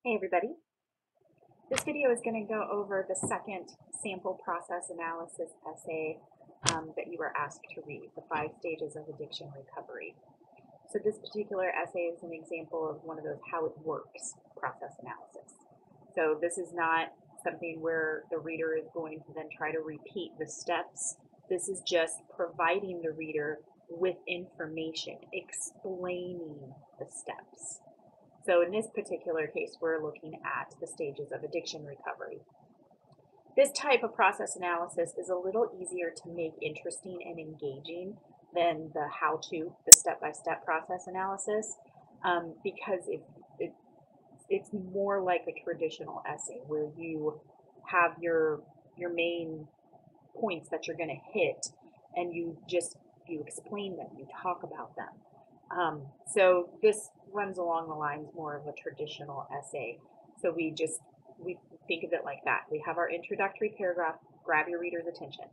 Hey everybody, this video is going to go over the second sample process analysis essay that you were asked to read, the 5 Stages of Addiction Recovery. So this particular essay is an example of one of those how it works process analysis. So this is not something where the reader is going to then try to repeat the steps. This is just providing the reader with information, explaining the steps. So in this particular case, we're looking at the stages of addiction recovery. This type of process analysis is a little easier to make interesting and engaging than the how-to, the step-by-step process analysis, because it's more like a traditional essay where you have your main points that you're going to hit, and you explain them, you talk about them. So this runs along the lines more of a traditional essay. So we think of it like that. We have our introductory paragraph, grab your reader's attention.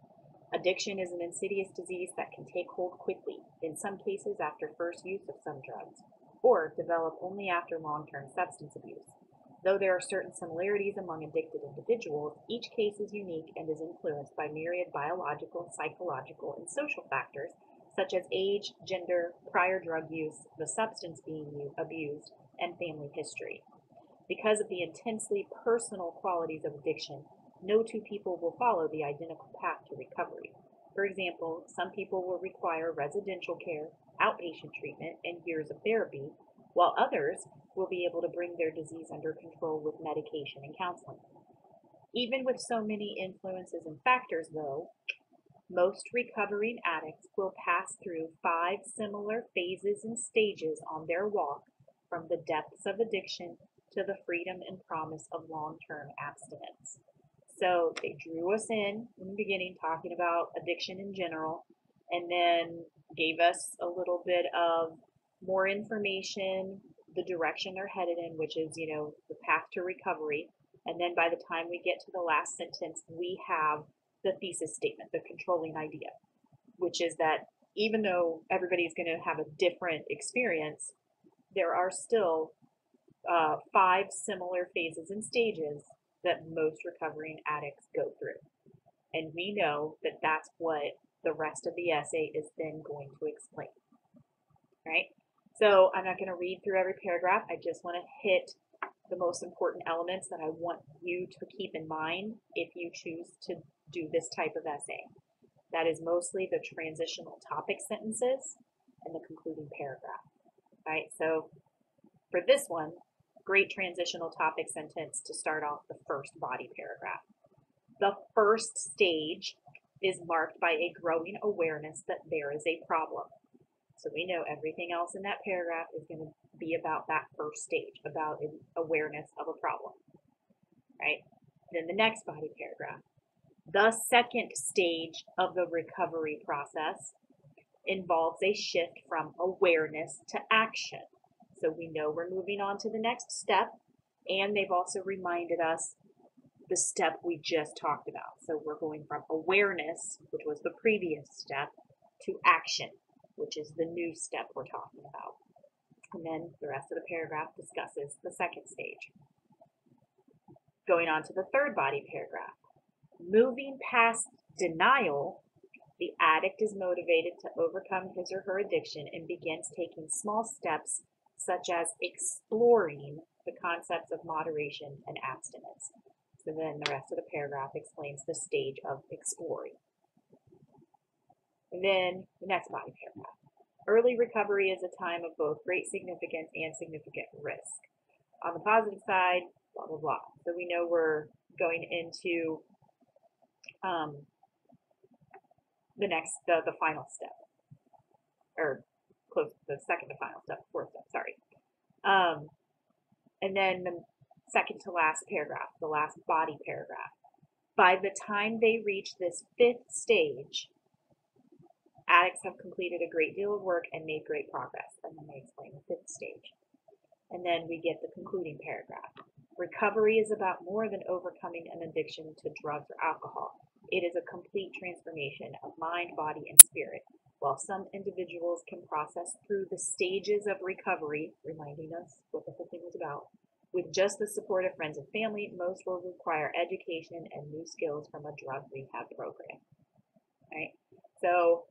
Addiction is an insidious disease that can take hold quickly, in some cases after first use of some drugs, or develop only after long-term substance abuse. Though there are certain similarities among addicted individuals, each case is unique and is influenced by myriad biological, psychological, and social factors such as age, gender, prior drug use, the substance being abused, and family history. Because of the intensely personal qualities of addiction, no two people will follow the identical path to recovery. For example, some people will require residential care, outpatient treatment, and years of therapy, while others will be able to bring their disease under control with medication and counseling. Even with so many influences and factors, though, most recovering addicts will pass through 5 similar phases and stages on their walk from the depths of addiction to the freedom and promise of long-term abstinence. So they drew us in the beginning talking about addiction in general, and then gave us a little bit of more information, the direction they're headed in, which is, the path to recovery. And then by the time we get to the last sentence, we have the thesis statement, the controlling idea, which is that even though everybody's going to have a different experience, there are still 5 similar phases and stages that most recovering addicts go through. And we know that that's what the rest of the essay is then going to explain, right? So I'm not going to read through every paragraph. I just want to hit the most important elements that I want you to keep in mind if you choose to do this type of essay. That is mostly the transitional topic sentences and the concluding paragraph. Right? So for this one, great transitional topic sentence to start off the first body paragraph. The first stage is marked by a growing awareness that there is a problem. So we know everything else in that paragraph is going to be about that first stage, about awareness of a problem, right? Then the next body paragraph. The second stage of the recovery process involves a shift from awareness to action. So we know we're moving on to the next step, and they've also reminded us the step we just talked about. So we're going from awareness, which was the previous step, to action, which is the new step we're talking about. And then the rest of the paragraph discusses the second stage. Going on to the third body paragraph. Moving past denial, the addict is motivated to overcome his or her addiction and begins taking small steps such as exploring the concepts of moderation and abstinence. So then the rest of the paragraph explains the stage of exploring. And then the next body paragraph. Early recovery is a time of both great significance and significant risk. On the positive side, blah, blah, blah. So we know we're going into the final step, or close to the second to final step, fourth step, sorry. And then the second to last paragraph, the last body paragraph. By the time they reach this 5th stage, addicts have completed a great deal of work and made great progress. And then they explain the 5th stage. And then we get the concluding paragraph. Recovery is about more than overcoming an addiction to drugs or alcohol. It is a complete transformation of mind, body, and spirit. While some individuals can process through the stages of recovery, reminding us what the whole thing was about, With just the support of friends and family, most will require education and new skills from a drug rehab program. Right? So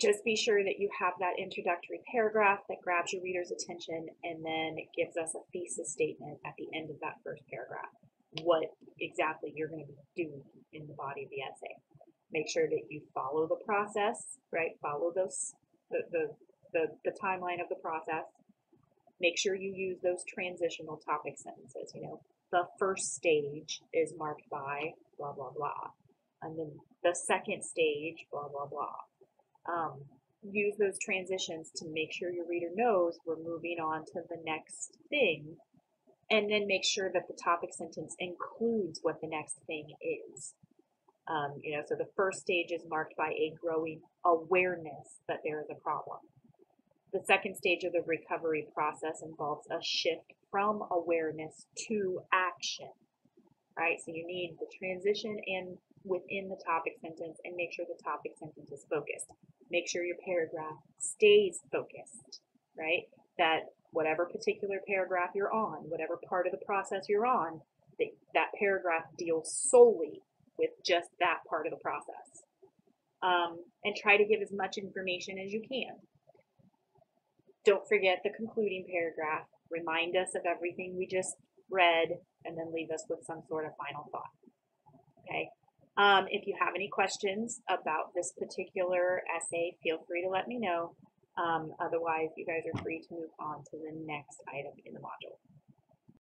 just be sure that you have that introductory paragraph that grabs your reader's attention and then it gives us a thesis statement at the end of that first paragraph. What exactly you're going to be doing in the body of the essay. Make sure that you follow the process, right? Follow those the timeline of the process. Make sure you use those transitional topic sentences. You know, the first stage is marked by blah, blah, blah. And then the second stage, blah, blah, blah. Use those transitions to make sure your reader knows we're moving on to the next thing. And then make sure that the topic sentence includes what the next thing is. You know, so the first stage is marked by a growing awareness that there is a problem. The second stage of the recovery process involves a shift from awareness to action, right? So you need the transition in within the topic sentence and make sure the topic sentence is focused. Make sure your paragraph stays focused, right? That whatever particular paragraph you're on, whatever part of the process you're on, that paragraph deals solely with just that part of the process. And try to give as much information as you can. Don't forget the concluding paragraph. Remind us of everything we just read and then leave us with some sort of final thought. Okay. If you have any questions about this particular essay, feel free to let me know. Otherwise, you guys are free to move on to the next item in the module.